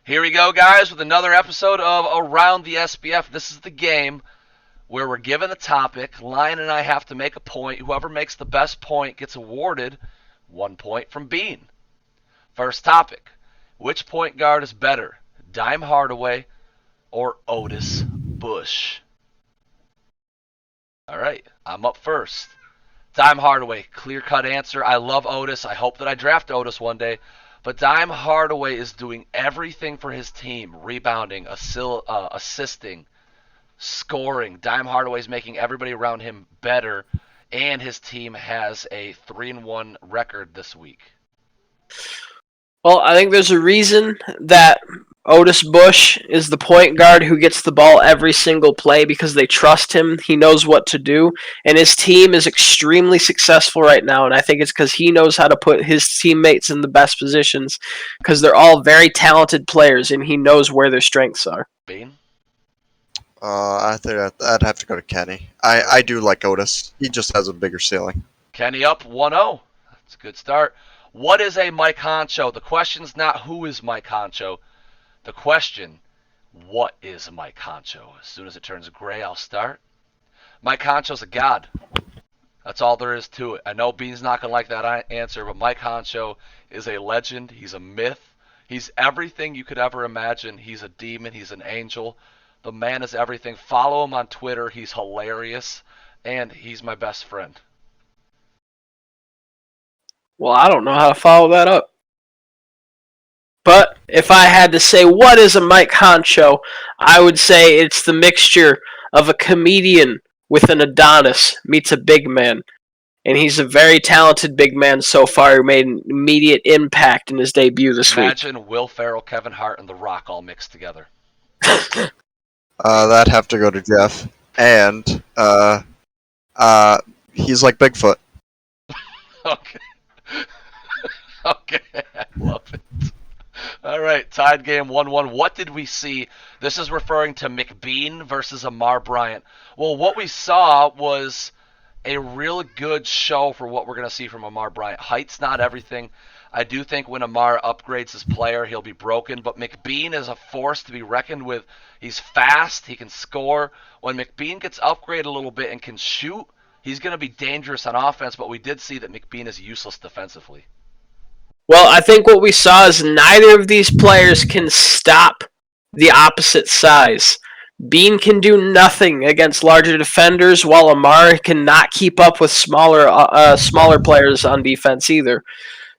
Here we go, guys, with another episode of Around the SBF. This is the game where we're given a topic. Lion and I have to make a point. Whoever makes the best point gets awarded 1 point from Bean. First topic. Which point guard is better, Dime Hardaway or Otis Bush? All right, I'm up first. Dime Hardaway, clear-cut answer. I love Otis. I hope that I draft Otis one day. But Dime Hardaway is doing everything for his team, rebounding, assisting, scoring. Dime Hardaway is making everybody around him better, and his team has a 3-1 record this week. Well, I think there's a reason that Otis Bush is the point guard who gets the ball every single play because they trust him. He knows what to do, and his team is extremely successful right now. And I think it's because he knows how to put his teammates in the best positions because they're all very talented players, and he knows where their strengths are. Bean? I think I'd have to go to Kenny. I do like Otis. He just has a bigger ceiling. Kenny up 1-0. That's a good start. What is a Mike Honcho? The question's not who is Mike Honcho. The question, what is Mike Honcho? As soon as it turns gray, I'll start. Mike Honcho's a god. That's all there is to it. I know Bean's not going to like that answer, but Mike Honcho is a legend. He's a myth. He's everything you could ever imagine. He's a demon. He's an angel. The man is everything. Follow him on Twitter. He's hilarious, and he's my best friend. Well, I don't know how to follow that up. But if I had to say what is a Mike Honcho, I would say it's the mixture of a comedian with an Adonis meets a big man. And he's a very talented big man so far who made an immediate impact in his debut this week. Imagine Will Ferrell, Kevin Hart, and The Rock all mixed together. That'd have to go to Jeff. And he's like Bigfoot. Okay. Okay, I love it. All right, tied game 1-1. What did we see? This is referring to McBean versus Amar Bryant. Well, what we saw was a real good show for what we're going to see from Amar Bryant. Height's not everything. I do think when Amar upgrades his player, he'll be broken. But McBean is a force to be reckoned with. He's fast. He can score. When McBean gets upgraded a little bit and can shoot, he's going to be dangerous on offense. But we did see that McBean is useless defensively. Well, I think what we saw is neither of these players can stop the opposite size. Bean can do nothing against larger defenders, while Amar cannot keep up with smaller players on defense either.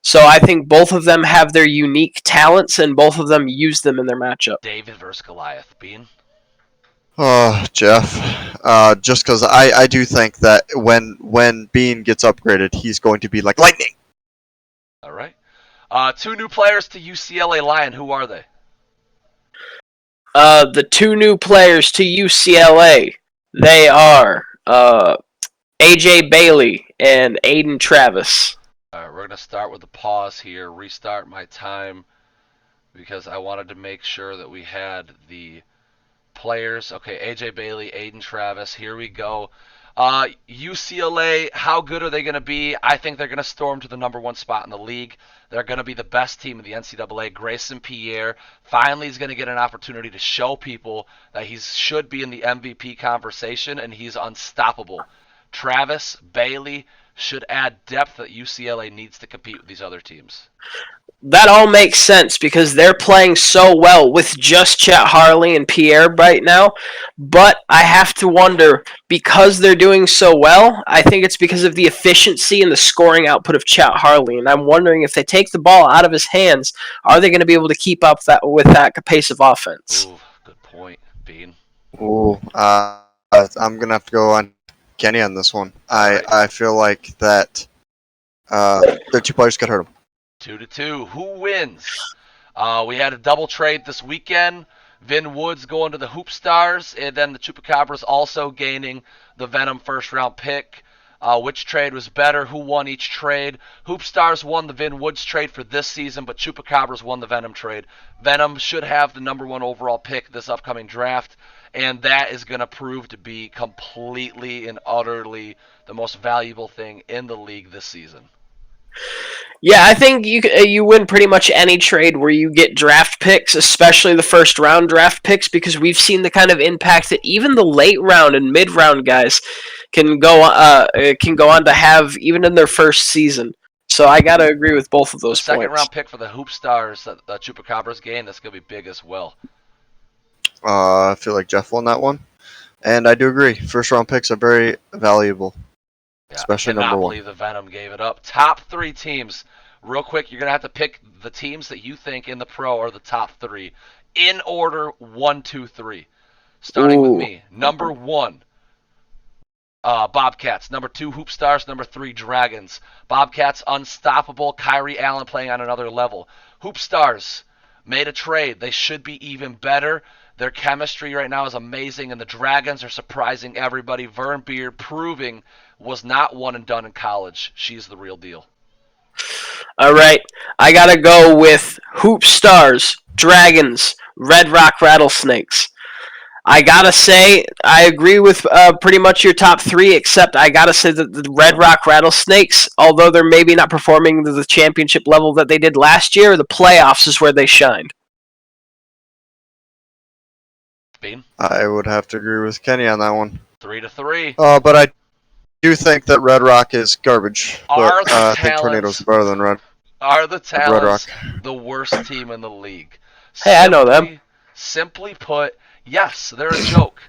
So I think both of them have their unique talents, and both of them use them in their matchup. David versus Goliath. Bean? Oh, Jeff. Just because I do think that when Bean gets upgraded, he's going to be like lightning. All right. Two new players to UCLA Lion. Who are they? The two new players to UCLA, they are AJ Bailey and Aiden Travis. All right, we're going to start with a pause here, restart my time, because I wanted to make sure that we had the players. Okay, AJ Bailey, Aiden Travis, here we go. UCLA, how good are they going to be? I think they're going to storm to the #1 spot in the league. They're going to be the best team in the NCAA. Grayson Pierre finally is going to get an opportunity to show people that he should be in the MVP conversation, and he's unstoppable. Travis, Bailey should add depth that UCLA needs to compete with these other teams. That all makes sense because they're playing so well with just Chet Harley and Pierre right now. But I have to wonder, because they're doing so well, I think it's because of the efficiency and the scoring output of Chet Harley. And I'm wondering if they take the ball out of his hands, are they going to be able to keep up with that pace of offense? Ooh, good point, Bean. Ooh, I'm going to have to go on Kenny on this one. I feel like that the two players could hurt him. 2-2. Who wins? We had a double trade this weekend. Vin Woods going to the Hoop Stars, and then the Chupacabras also gaining the Venom first-round pick. Which trade was better? Who won each trade? Hoop Stars won the Vin Woods trade for this season, but Chupacabras won the Venom trade. Venom should have the #1 overall pick this upcoming draft, and that is going to prove to be completely and utterly the most valuable thing in the league this season. Yeah, I think you win pretty much any trade where you get draft picks, especially the first round draft picks, because we've seen the kind of impact that even the late round and mid round guys can go on to have even in their first season. So I gotta agree with both of The those second points. round pick for the Hoop Stars that Chupacabras gained, that's going to be big as well. I feel like Jeff won that one, and I do agree. First round picks are very valuable, Yeah, especially cannot number one. believe the Venom gave it up. Top 3 teams. Real quick, you're going to have to pick the teams that you think in the pro are the top 3. In order, 1, 2, 3. Starting with Ooh. me. Number 1, Bobcats. Number 2, Hoop Stars. Number 3, Dragons. Bobcats, unstoppable. Kyrie Allen playing on another level. Hoop Stars made a trade. They should be even better. Their chemistry right now is amazing, and the Dragons are surprising everybody. Vern Beard proving was not one and done in college. She's the real deal. All right, I gotta go with Hoop Stars, Dragons, Red Rock Rattlesnakes. I gotta say, I agree with pretty much your top 3, except I gotta say that the Red Rock Rattlesnakes, although they're maybe not performing to the championship level that they did last year, the playoffs is where they shined. Bean, I would have to agree with Kenny on that one. 3 to 3. But I do think that Red Rock is garbage. Are But the I think Tornadoes Talons are better than Red Are the Rock. Talons the worst team in the league? Hey, I know them. Simply put, yes, they're a joke.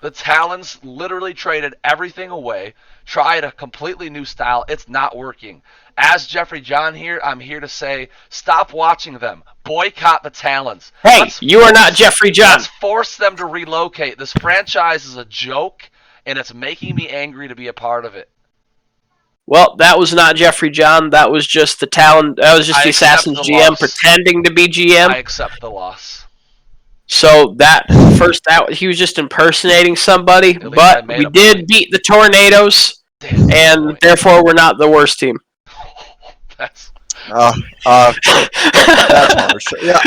The Talons literally traded everything away, tried a completely new style. It's not working. As Jeffrey John here, I'm here to say, stop watching them. Boycott the Talons. Hey, you are not Jeffrey John. Let's force them to relocate. This franchise is a joke, and it's making me angry to be a part of it. Well, that was not Jeffrey John. That was just the Talon. That was just I the accept Assassin's the GM loss. pretending to be GM. I accept the loss. So that he was just impersonating somebody. At least I But made we a did point. beat the Tornadoes, Damn, and point. therefore we're not the worst team. That's That's harsh. Yeah,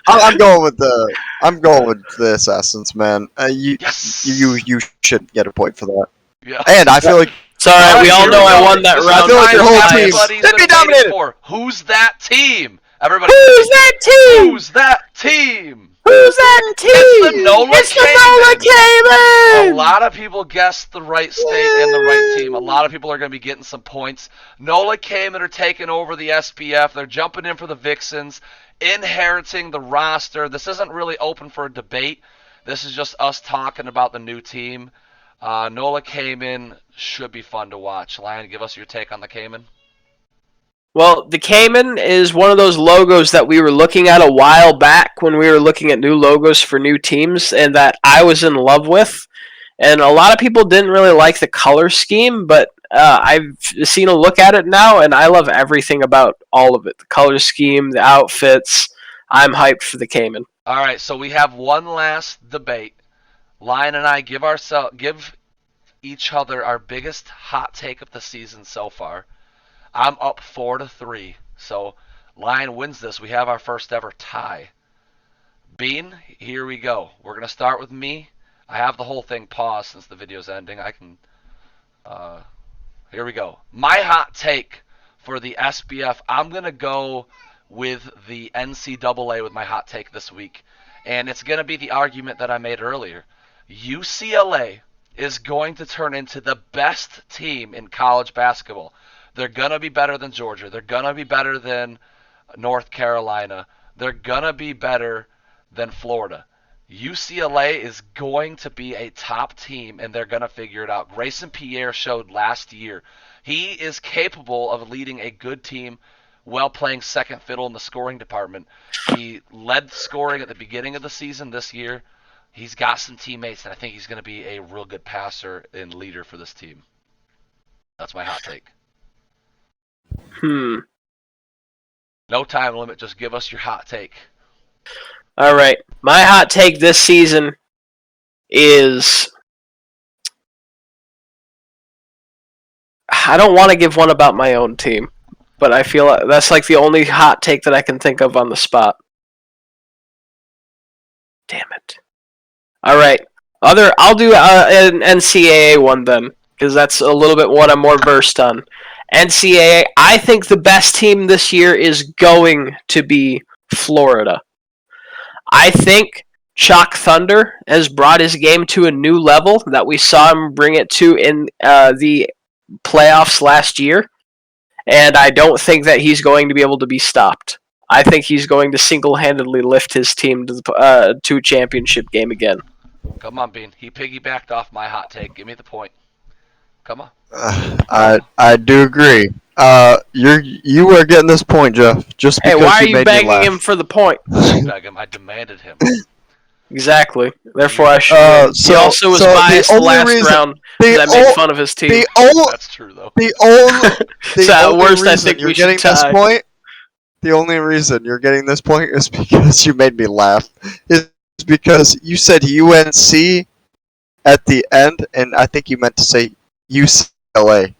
I'm going with the Assassins, man. yes. You should get a point for that. Yeah. And I feel like It's all right. All We right, all here know we I go. won that This is round. I feel like your whole time team everybody's should be been waiting dominated. for. Who's that team? Everybody. Who's that team? Who's that team? Who's that team? It's the Nola Cayman. A lot of people guessed the right state and the right team. A lot of people are going to be getting some points. Nola Cayman are taking over the SBF. They're jumping in for the Vixens, inheriting the roster. This isn't really open for a debate. This is just us talking about the new team. Nola Cayman should be fun to watch. Lion, give us your take on the Cayman. Well, the Cayman is one of those logos that we were looking at a while back when we were looking at new logos for new teams, and that I was in love with. And a lot of people didn't really like the color scheme, but I've seen a look at it now, and I love everything about all of it. The color scheme, the outfits. I'm hyped for the Cayman. All right, so we have one last debate. Lion and I give each other our biggest hot take of the season so far. I'm up 4 to 3, so Lion wins this. We have our first ever tie. Bean, here we go. We're gonna start with me. I have the whole thing paused since the video's ending. I can. Here we go. My hot take for the SBF. I'm gonna go with the NCAA with my hot take this week, and it's gonna be the argument that I made earlier. UCLA is going to turn into the best team in college basketball. They're going to be better than Georgia. They're going to be better than North Carolina. They're going to be better than Florida. UCLA is going to be a top team, and they're going to figure it out. Grayson Pierre showed last year he is capable of leading a good team while playing second fiddle in the scoring department. He led scoring at the beginning of the season this year. He's got some teammates, and I think he's going to be a real good passer and leader for this team. That's my hot take. No time limit. Just give us your hot take. All right. My hot take this season is... I don't want to give one about my own team, but I feel like that's like the only hot take that I can think of on the spot. Damn it. All right. I'll do an NCAA one then, because that's a little bit what I'm more versed on. NCAA, I think the best team this year is going to be Florida. I think Chalk Thunder has brought his game to a new level that we saw him bring it to in the playoffs last year, and I don't think that he's going to be able to be stopped. I think he's going to single-handedly lift his team to a championship game again. Come on, Bean. He piggybacked off my hot take. Give me the point. Come on. I do agree. You are getting this point, Jeff. Just Hey, because why are you you made me begging laugh. him for the point? I didn't beg him. I demanded him. Exactly. Therefore, I should win. He So- also was so the biased the only last reason- round The because I made o- fun of his team. the only That's true, though. the only the So at only worst, I reason think you're we should getting this tie. point. The only reason you're getting this point is because you made me laugh. Is because you said UNC at the end, and I think you meant to say UCLA,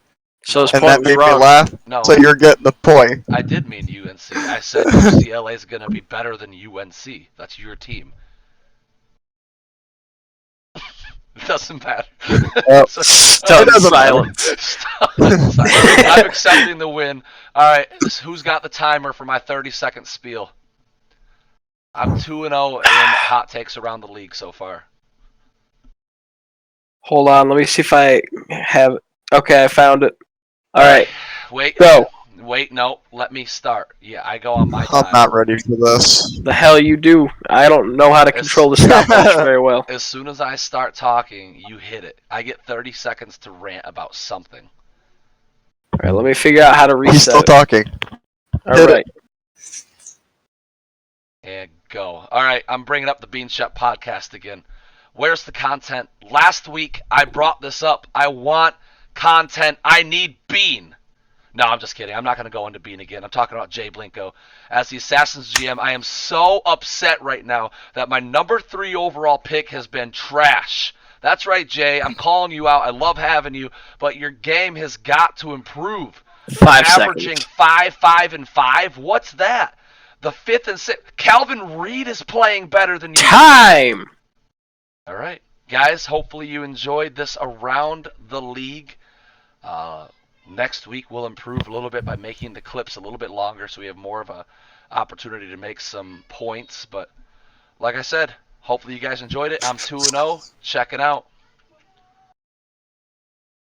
So his and point that was made me wrong. laugh. No, So you're getting the point. I did mean UNC. I said UCLA is going to be better than UNC. That's your team. It doesn't matter. So- Stunned It doesn't matter. silence. Stunned silence. I'm accepting the win. All right, who's got the timer for my 30-second spiel? I'm 2-0 in hot takes around the league so far. Hold on, let me see if I have. Okay, I found it. All right, Wait. go. Wait, no. Let me start. Yeah, I go on my time. I'm not ready for this. The hell you do? I don't know how to control the stopwatch very well. As soon as I start talking, you hit it. I get 30 seconds to rant about something. All right, let me figure out how to He's still reset. talking. All hit right. And go. All right, I'm bringing up the Bean Shop podcast again. Where's the content? Last week, I brought this up. I want content. I need Bean. No, I'm just kidding. I'm not going to go into Bean again. I'm talking about Jay Blinko. As the Assassins GM, I am so upset right now that my number 3 overall pick has been trash. That's right, Jay. I'm calling you out. I love having you, but your game has got to improve. 5 Averaging seconds. 5, 5, and 5. What's that? The 5th and 6th. Calvin Reed is playing better than you. Time. All right, guys. Hopefully you enjoyed this around the league. Next week we'll improve a little bit by making the clips a little bit longer, so we have more of a opportunity to make some points. But like I said, hopefully you guys enjoyed it. I'm 2-0. Check it out.